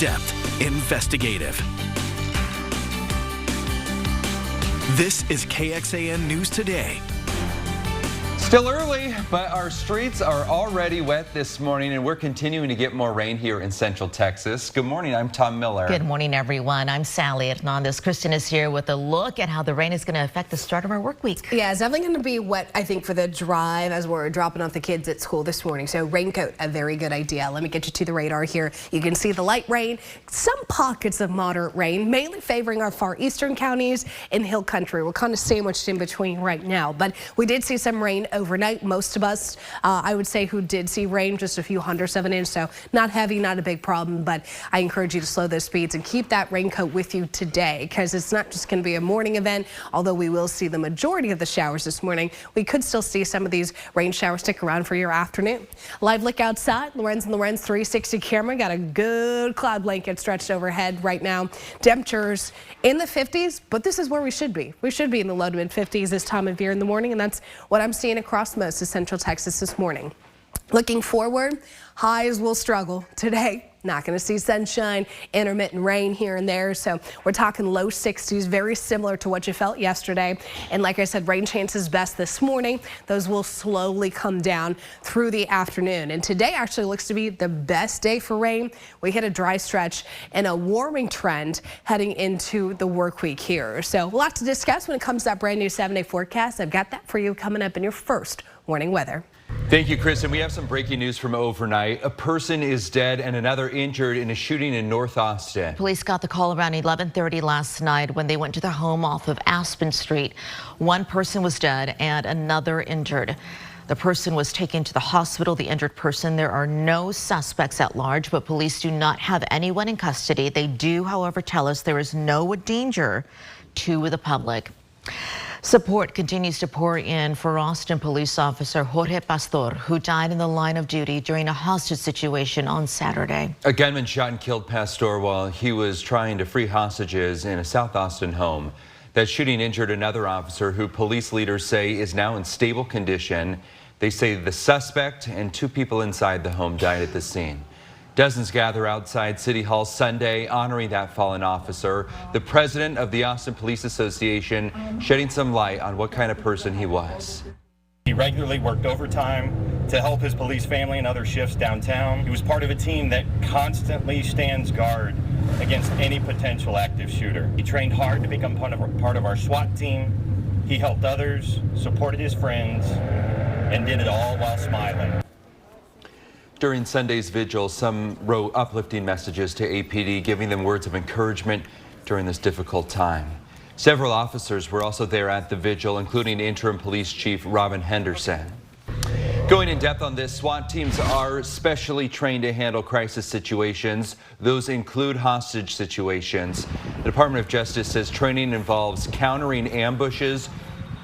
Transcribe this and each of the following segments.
in-depth, investigative. This is KXAN News Today. Still early, but our streets are already wet this morning, and we're continuing to get more rain here in Central Texas. Good morning, I'm Tom Miller. Good morning, everyone. I'm Sally Hernandez. Kristen is here with a look at how the rain is going to affect the start of our work week. Yeah, it's definitely going to be wet, I think, for the drive as we're dropping off the kids at school this morning. So raincoat, a very good idea. Let me get you to the radar here. You can see the light rain, some pockets of moderate rain, mainly favoring our far eastern counties and hill country. We're kind of sandwiched in between right now, but we did see some rain overnight. Most of us, I would say, who did see rain, just a few hundredths of an inch, so not heavy, not a big problem, but I encourage you to slow those speeds and keep that raincoat with you today, because it's not just going to be a morning event. Although we will see the majority of the showers this morning, we could still see some of these rain showers stick around for your afternoon. Live look outside. Lorenz and Lorenz 360 camera got a good cloud blanket stretched overhead right now. Temperatures in the 50s, but this is where we should be. We should be in the low to mid 50s this time of year in the morning, and that's what I'm seeing across most of Central Texas this morning. Looking forward, highs will struggle today. Not going to see sunshine, intermittent rain here and there. So we're talking low 60s, very similar to what you felt yesterday. And like I said, rain chances best this morning. Those will slowly come down through the afternoon. And today actually looks to be the best day for rain. We hit a dry stretch and a warming trend heading into the work week here. So a lot to discuss when it comes to that brand new 7-day forecast. I've got that for you coming up in your first morning weather. Thank you, Kristen. We have some breaking news from overnight. A person is dead and another injured in a shooting in North Austin. Police got the call around 11:30 last night when they went to their home off of Aspen Street. One person was dead and another injured. The person was taken to the hospital. The injured person, there are no suspects at large, but police do not have anyone in custody. They do, however, tell us there is no danger to the public. Support continues to pour in for Austin police officer Jorge Pastor, who died in the line of duty during a hostage situation on Saturday. A gunman shot and killed Pastor while he was trying to free hostages in a South Austin home. That shooting injured another officer who police leaders say is now in stable condition. They say the suspect and two people inside the home died at the scene. Dozens gather outside City Hall Sunday honoring that fallen officer. The president of the Austin Police Association shedding some light on what kind of person he was. He regularly worked overtime to help his police family and other shifts downtown. He was part of a team that constantly stands guard against any potential active shooter. He trained hard to become part of our SWAT team. He helped others, supported his friends, and did it all while smiling. During Sunday's vigil, some wrote uplifting messages to APD, giving them words of encouragement during this difficult time. Several officers were also there at the vigil, including Interim Police Chief Robin Henderson. Going in depth on this, SWAT teams are specially trained to handle crisis situations. Those include hostage situations. The Department of Justice says training involves countering ambushes,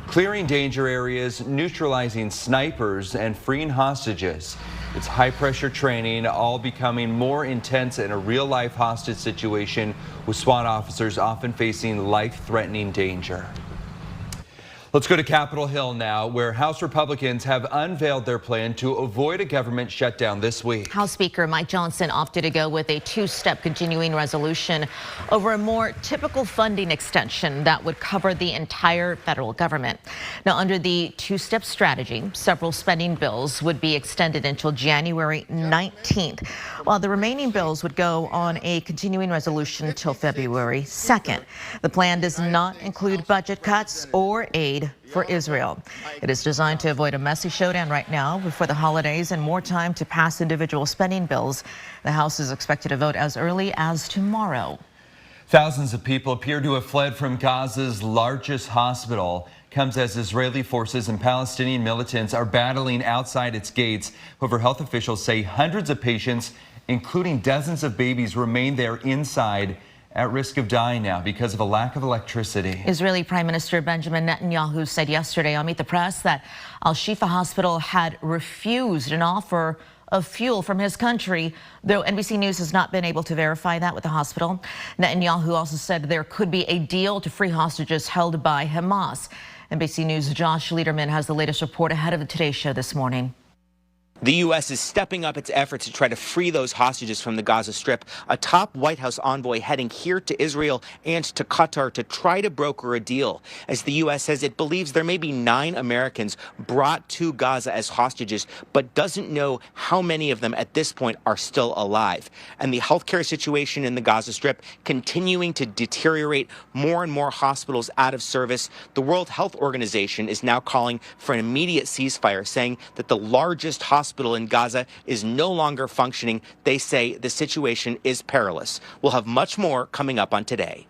clearing danger areas, neutralizing snipers, and freeing hostages. It's high-pressure training, all becoming more intense in a real-life hostage situation, with SWAT officers often facing life-threatening danger. Let's go to Capitol Hill now, where House Republicans have unveiled their plan to avoid a government shutdown this week. House Speaker Mike Johnson opted to go with a two-step continuing resolution over a more typical funding extension that would cover the entire federal government. Now, under the two-step strategy, several spending bills would be extended until January 19th, while the remaining bills would go on a continuing resolution until February 2nd. The plan does not include budget cuts or aid for Israel. It is designed to avoid a messy showdown right now before the holidays and more time to pass individual spending bills. The House is expected to vote as early as tomorrow. Thousands of people appear to have fled from Gaza's largest hospital. Comes as Israeli forces and Palestinian militants are battling outside its gates. However, health officials say hundreds of patients, including dozens of babies, remain there inside, at risk of dying now because of a lack of electricity. Israeli Prime Minister Benjamin Netanyahu said yesterday on Meet the Press that Al-Shifa Hospital had refused an offer of fuel from his country, though NBC News has not been able to verify that with the hospital. Netanyahu also said there could be a deal to free hostages held by Hamas. NBC News' Josh Lederman has the latest report ahead of the Today Show this morning. The U.S. is stepping up its efforts to try to free those hostages from the Gaza Strip. A top White House envoy heading here to Israel and to Qatar to try to broker a deal, as the U.S. says it believes there may be 9 Americans brought to Gaza as hostages, but doesn't know how many of them at this point are still alive. And the healthcare situation in the Gaza Strip continuing to deteriorate, more and more hospitals out of service. The World Health Organization is now calling for an immediate ceasefire, saying that the largest hospital in Gaza is no longer functioning. They say the situation is perilous. We'll have much more coming up on Today.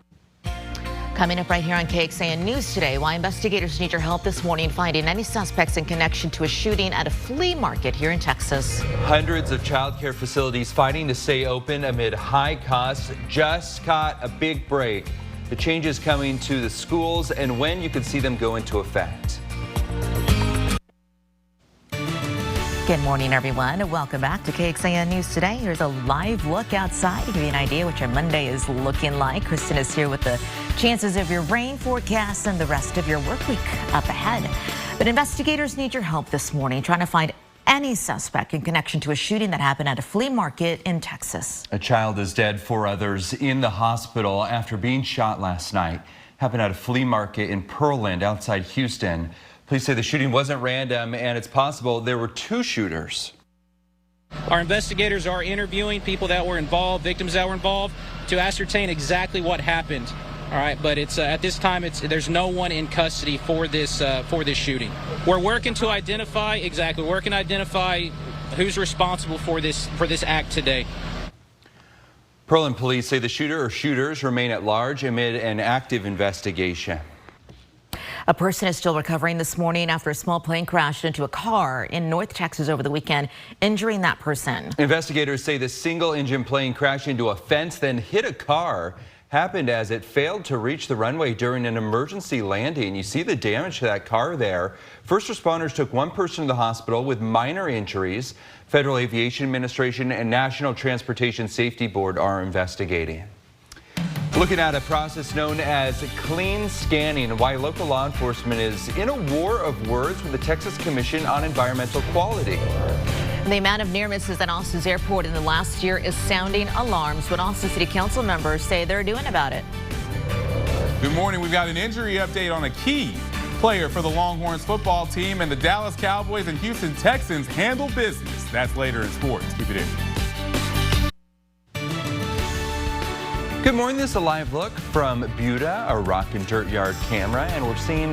Coming up right here on KXAN News Today, why investigators need your help this morning finding any suspects in connection to a shooting at a flea market here in Texas. Hundreds of child care facilities fighting to stay open amid high costs just caught a big break. The changes coming to the schools and when you could see them go into effect. Good morning, everyone. Welcome back to KXAN News Today. Here's a live look outside to give you an idea what your Monday is looking like. Kristen is here with the chances of your rain forecasts and the rest of your work week up ahead. But investigators need your help this morning trying to find any suspect in connection to a shooting that happened at a flea market in Texas. A child is dead, 4 others in the hospital after being shot last night. Happened at a flea market in Pearland outside Houston. Police say the shooting wasn't random and it's possible there were 2 shooters. Our investigators are interviewing people that were involved, victims that were involved, to ascertain exactly what happened. All right, but it's at this time there's no one in custody for this shooting. We're working to identify who's responsible for this act today. Pearland police say the shooter or shooters remain at large amid an active investigation. A person is still recovering this morning after a small plane crashed into a car in North Texas over the weekend, injuring that person. Investigators say the single-engine plane crashed into a fence, then hit a car. Happened as it failed to reach the runway during an emergency landing. You see the damage to that car there. First responders took 1 person to the hospital with minor injuries. Federal Aviation Administration and National Transportation Safety Board are investigating. Looking at a process known as clean scanning and why local law enforcement is in a war of words with the Texas Commission on Environmental Quality. The amount of near misses at Austin's airport in the last year is sounding alarms. What Austin City Council members say they're doing about it. Good morning. We've got an injury update on a key player for the Longhorns football team, and the Dallas Cowboys and Houston Texans handle business. That's later in sports. Keep it in. Good morning, this is a live look from Buda, our rock and dirt yard camera, and we're seeing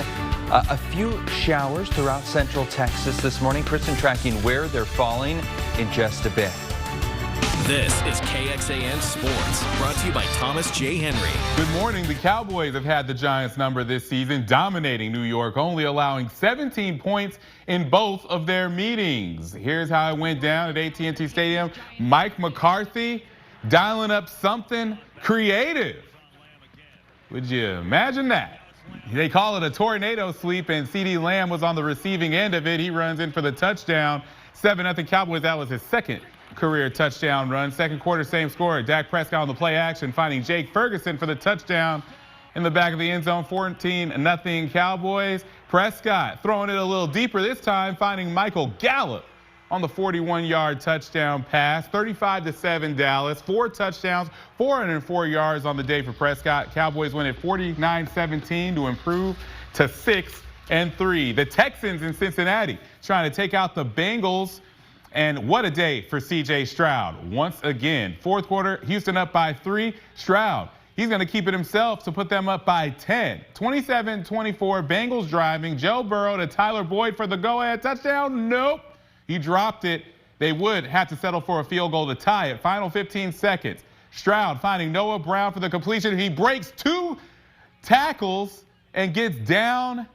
a few showers throughout Central Texas this morning. Kristen tracking where they're falling in just a bit. This is KXAN Sports, brought to you by Thomas J. Henry. Good morning. The Cowboys have had the Giants' number this season, dominating New York, only allowing 17 points in both of their meetings. Here's how it went down at AT&T Stadium. Mike McCarthy dialing up something creative. Would you imagine that? They call it a tornado sweep, and CeeDee Lamb was on the receiving end of it. He runs in for the touchdown. 7-0 Cowboys. That was his second career touchdown run. Second quarter, same score. Dak Prescott on the play action, finding Jake Ferguson for the touchdown in the back of the end zone. 14-0 Cowboys. Prescott throwing it a little deeper this time, finding Michael Gallup on the 41-yard touchdown pass. 35-7 Dallas. 4 touchdowns, 404 yards on the day for Prescott. Cowboys win at 49-17 to improve to 6-3. The Texans in Cincinnati trying to take out the Bengals. And what a day for C.J. Stroud. Once again, fourth quarter, Houston up by 3. Stroud, he's going to keep it himself to put them up by 10. 27-24, Bengals driving. Joe Burrow to Tyler Boyd for the go-ahead touchdown. Nope. He dropped it. They would have to settle for a field goal to tie it. Final 15 seconds. Stroud finding Noah Brown for the completion. He breaks 2 tackles and gets down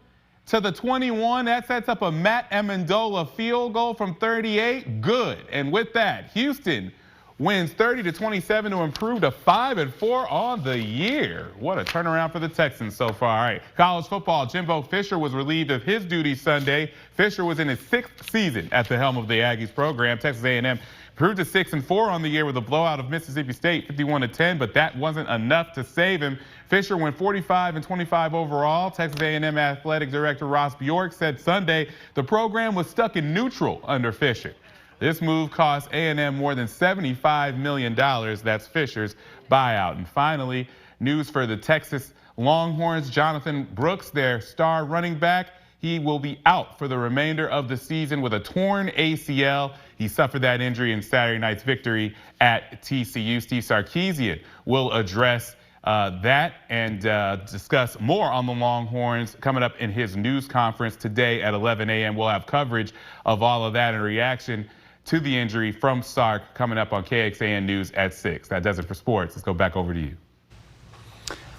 to the 21. That sets up a Matt Amendola field goal from 38. Good. And with that, Houston wins 30-27 to improve to 5-4 on the year. What a turnaround for the Texans so far. All right, college football. Jimbo Fisher was relieved of his duties Sunday. Fisher was in his 6th season at the helm of the Aggies program. Texas A&M improved to 6-4 on the year with a blowout of Mississippi State, 51-10, but that wasn't enough to save him. Fisher went 45-25 overall. Texas A&M Athletic Director Ross Bjork said Sunday the program was stuck in neutral under Fisher. This move cost A&M more than $75 million. That's Fisher's buyout. And finally, news for the Texas Longhorns. Jonathan Brooks, their star running back, he will be out for the remainder of the season with a torn ACL. He suffered that injury in Saturday night's victory at TCU. Steve Sarkisian will address that and discuss more on the Longhorns coming up in his news conference today at 11 a.m. We'll have coverage of all of that and reaction to the injury from Sark coming up on KXAN News at 6. That does it for sports. Let's go back over to you.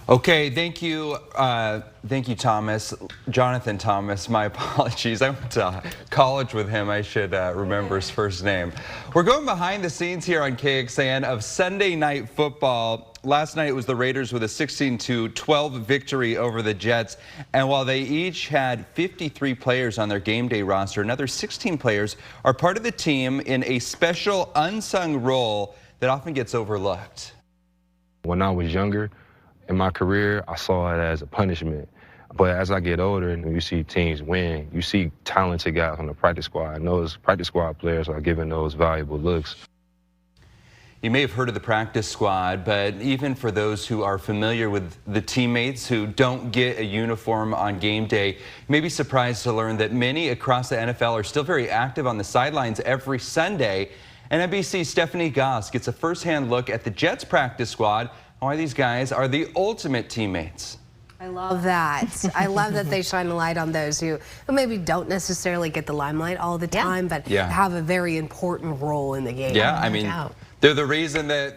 Okay, thank you, Thomas. Jonathan Thomas, my apologies. I went to college with him. I should remember his first name. We're going behind the scenes here on KXAN of Sunday Night Football. Last night it was the Raiders with a 16-12 victory over the Jets. And while they each had 53 players on their game day roster, another 16 players are part of the team in a special unsung role that often gets overlooked. When I was younger, in my career, I saw it as a punishment. But as I get older and you see teams win, you see talented guys on the practice squad. And those practice squad players are given those valuable looks. You may have heard of the practice squad, but even for those who are familiar with the teammates who don't get a uniform on game day, you may be surprised to learn that many across the NFL are still very active on the sidelines every Sunday. And NBC's Stephanie Goss gets a first-hand look at the Jets practice squad, why these guys are the ultimate teammates. I love that. I love that they shine a light on those who maybe don't necessarily get the limelight all the time, but have a very important role in the game. Yeah, I mean, they're the reason that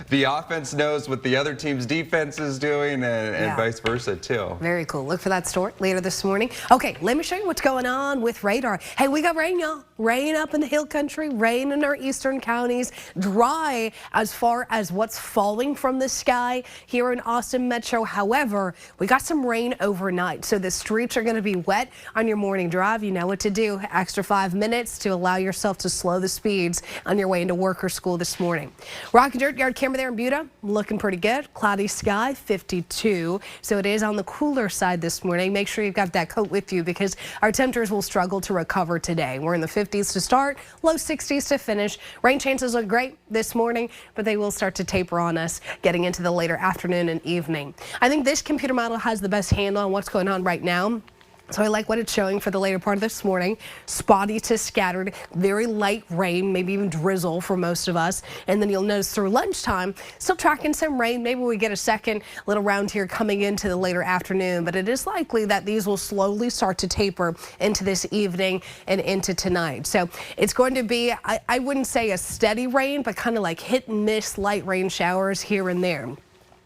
the offense knows what the other team's defense is doing and vice versa, too. Very cool. Look for that story later this morning. Okay, let me show you what's going on with radar. Hey, we got rain, y'all. Rain up in the hill country, rain in our eastern counties, dry as far as what's falling from the sky here in Austin Metro. However, we got some rain overnight, so the streets are going to be wet on your morning drive. You know what to do. Extra 5 minutes to allow yourself to slow the speeds on your way into work or school this morning. Rock and Dirt Yard camera there in Buda, looking pretty good. Cloudy sky, 52. So it is on the cooler side this morning. Make sure you've got that coat with you because our temperatures will struggle to recover today. We're in the 50s to start, low 60s to finish. Rain chances look great this morning, but they will start to taper on us getting into the later afternoon and evening. I think this computer model has the best handle on what's going on right now. So I like what it's showing for the later part of this morning. Spotty to scattered, very light rain, maybe even drizzle for most of us. And then you'll notice through lunchtime, still tracking some rain. Maybe we get a second little round here coming into the later afternoon. But it is likely that these will slowly start to taper into this evening and into tonight. So it's going to be, I wouldn't say a steady rain, but kind of like hit and miss light rain showers here and there.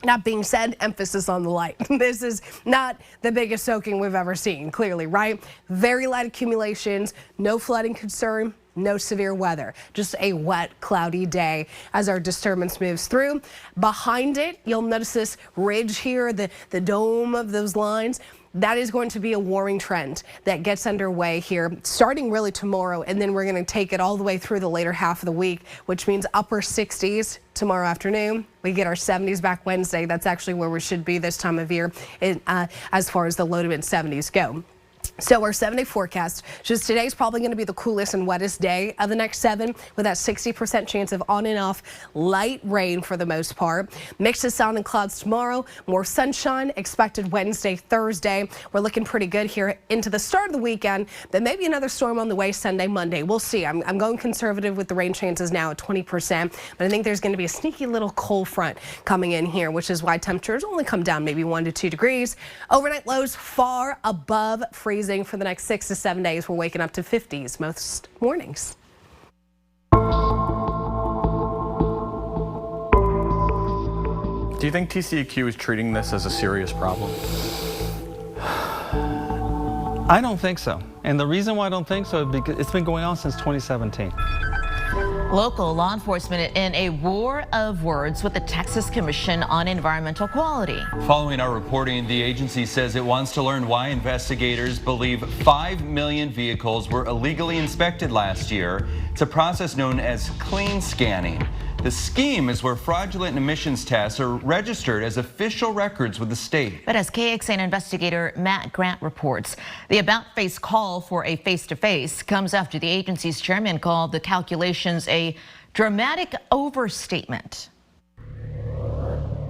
That being said, emphasis on the light. This is not the biggest soaking we've ever seen, clearly, right? Very light accumulations, no flooding concern, no severe weather, just a wet, cloudy day as our disturbance moves through. Behind it, you'll notice this ridge here, the dome of those lines. That is going to be a warming trend that gets underway here starting really tomorrow, and then we're going to take it all the way through the later half of the week, which means upper 60s tomorrow afternoon. We get our 70s back Wednesday. That's actually where we should be this time of year as far as the low to mid 70s go. So our 7-day forecast, just today's probably going to be the coolest and wettest day of the next 7 with that 60% chance of on and off light rain for the most part. Mix of sun and clouds tomorrow, more sunshine expected Wednesday, Thursday. We're looking pretty good here into the start of the weekend, but maybe another storm on the way Sunday, Monday. We'll see. I'm going conservative with the rain chances now at 20%, but I think there's going to be a sneaky little cold front coming in here, which is why temperatures only come down maybe 1 to 2 degrees. Overnight lows far above freezing for the next 6 to 7 days. We're waking up to 50s most mornings. Do you think TCEQ is treating this as a serious problem? I don't think so. And the reason why I don't think so is because it's been going on since 2017. Local law enforcement in a war of words with the Texas Commission on Environmental Quality. Following our reporting, the agency says it wants to learn why investigators believe 5 million vehicles were illegally inspected last year. It's a process known as clean scanning. The scheme is where fraudulent emissions tests are registered as official records with the state. But as KXAN investigator Matt Grant reports, the about-face call for a face-to-face comes after the agency's chairman called the calculations a dramatic overstatement.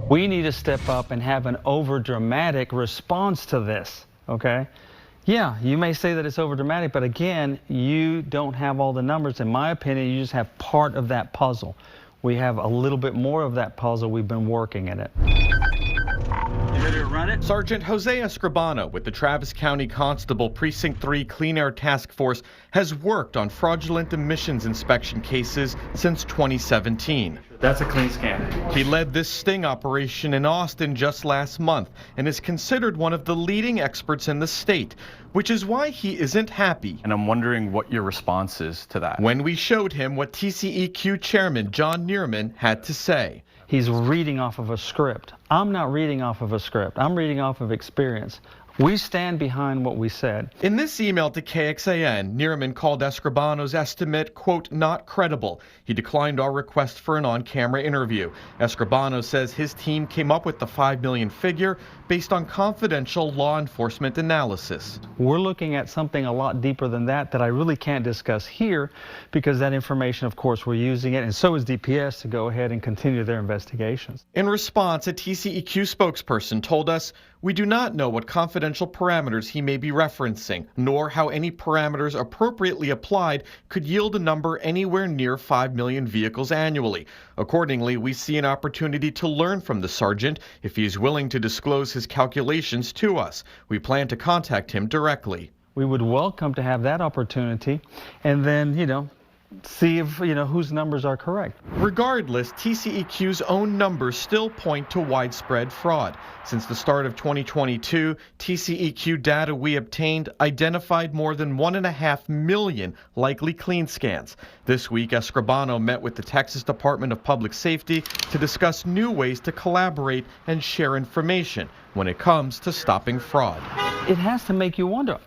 We need to step up and have an over-dramatic response to this, okay? Yeah, you may say that it's over-dramatic, but again, you don't have all the numbers. In my opinion, you just have part of that puzzle. We have a little bit more of that puzzle. We've been working in it. You ready to run it? Sergeant Jose Escribano with the Travis County Constable Precinct 3 Clean Air Task Force has worked on fraudulent emissions inspection cases since 2017. That's a clean scan. He led this sting operation in Austin just last month and is considered one of the leading experts in the state, which is why he isn't happy. And I'm wondering what your response is to that. When we showed him what TCEQ Chairman John Neerman had to say. He's reading off of a script. I'm not reading off of a script. I'm reading off of experience. We stand behind what we said. In this email to KXAN, Neerman called Escribano's estimate, quote, not credible. He declined our request for an on-camera interview. Escribano says his team came up with the $5 million figure based on confidential law enforcement analysis. We're looking at something a lot deeper than that I really can't discuss here because that information, of course, we're using it, and so is DPS to go ahead and continue their investigations. In response, a TCEQ spokesperson told us, we do not know what confidential parameters he may be referencing, nor how any parameters appropriately applied could yield a number anywhere near 5 million vehicles annually. Accordingly, we see an opportunity to learn from the sergeant if he is willing to disclose his calculations to us. We plan to contact him directly. We would welcome to have that opportunity and then, see if, whose numbers are correct. Regardless, TCEQ's own numbers still point to widespread fraud. Since the start of 2022, TCEQ data we obtained identified more than 1.5 million likely clean scans. This week, Escribano met with the Texas Department of Public Safety to discuss new ways to collaborate and share information when it comes to stopping fraud. It has to make you wonder.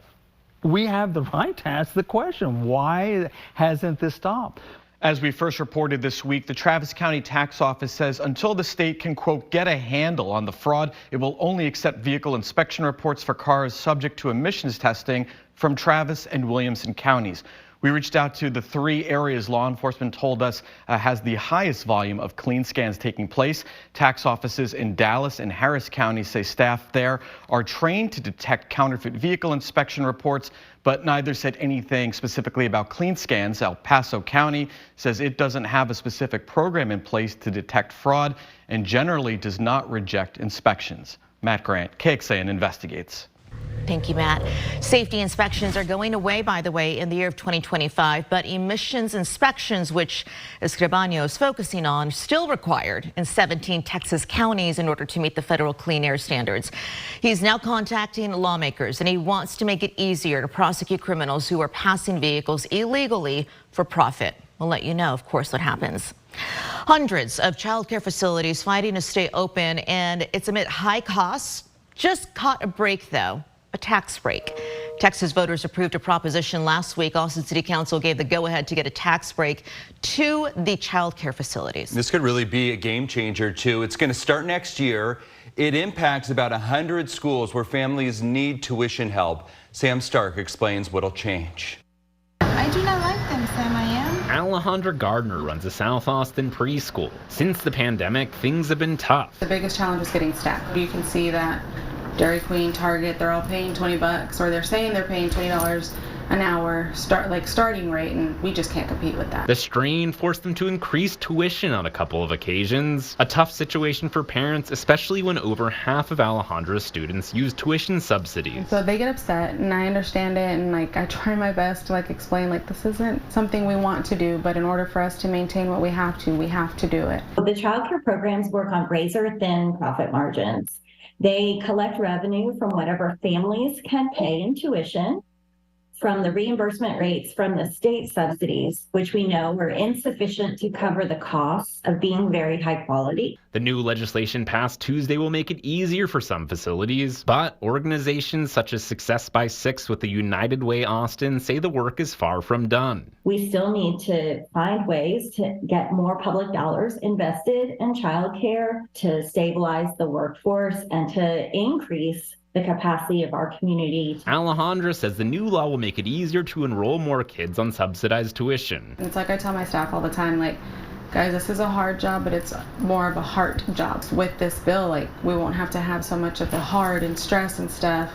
We have the right to ask the question, why hasn't this stopped? As we first reported this week, the Travis County Tax Office says until the state can, quote, get a handle on the fraud, it will only accept vehicle inspection reports for cars subject to emissions testing from Travis and Williamson counties. We reached out to the 3 areas law enforcement told us has the highest volume of clean scans taking place. Tax offices in Dallas and Harris counties say staff there are trained to detect counterfeit vehicle inspection reports, but neither said anything specifically about clean scans. El Paso County says it doesn't have a specific program in place to detect fraud and generally does not reject inspections. Matt Grant, KXAN investigates. Thank you, Matt. Safety inspections are going away, by the way, in the year of 2025, but emissions inspections, which Escribano is focusing on, still required in 17 Texas counties in order to meet the federal clean air standards. He's now contacting lawmakers, and he wants to make it easier to prosecute criminals who are passing vehicles illegally for profit. We'll let you know, of course, what happens. Hundreds of child care facilities fighting to stay open, and it's amid high costs. Just caught a break, though. A tax break. Texas voters approved a proposition last week. Austin City Council gave the go-ahead to get a tax break to the child care facilities. This could really be a game changer, too. It's going to start next year. It impacts about 100 schools where families need tuition help. Sam Stark explains what'll change. I do not like them, Sam. I am. Alejandra Gardner runs a South Austin preschool. Since the pandemic, things have been tough. The biggest challenge is getting staff. You can see that Dairy Queen, Target, they're all paying $20, or they're saying they're paying $20 an hour starting rate, and we just can't compete with that. The strain forced them to increase tuition on a couple of occasions. A tough situation for parents, especially when over half of Alejandra's students use tuition subsidies. So they get upset, and I understand it, and I try my best to explain this isn't something we want to do, but in order for us to maintain what we have to do it. The child care programs work on razor-thin profit margins. They collect revenue from whatever families can pay in tuition. from the reimbursement rates from the state subsidies, which we know were insufficient to cover the costs of being very high quality. The new legislation passed Tuesday will make it easier for some facilities, but organizations such as Success by Six with the United Way Austin say the work is far from done. We still need to find ways to get more public dollars invested in childcare to stabilize the workforce and to increase the capacity of our community. Alejandra says the new law will make it easier to enroll more kids on subsidized tuition. It's like I tell my staff all the time, like, guys, this is a hard job, but it's more of a heart job. With this bill, like, we won't have to have so much of the hard and stress and stuff,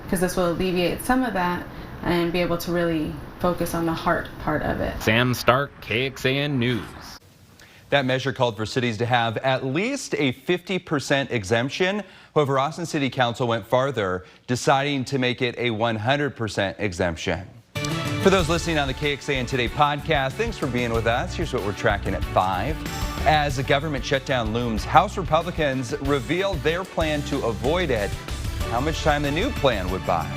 because this will alleviate some of that and be able to really focus on the heart part of it. Sam Stark, KXAN News. That measure called for cities to have at least a 50% exemption. However, Austin City Council went farther, deciding to make it a 100% exemption. For those listening on the KXAN Today podcast, thanks for being with us. Here's what we're tracking at 5. As the government shutdown looms, House Republicans revealed their plan to avoid it. How much time the new plan would buy.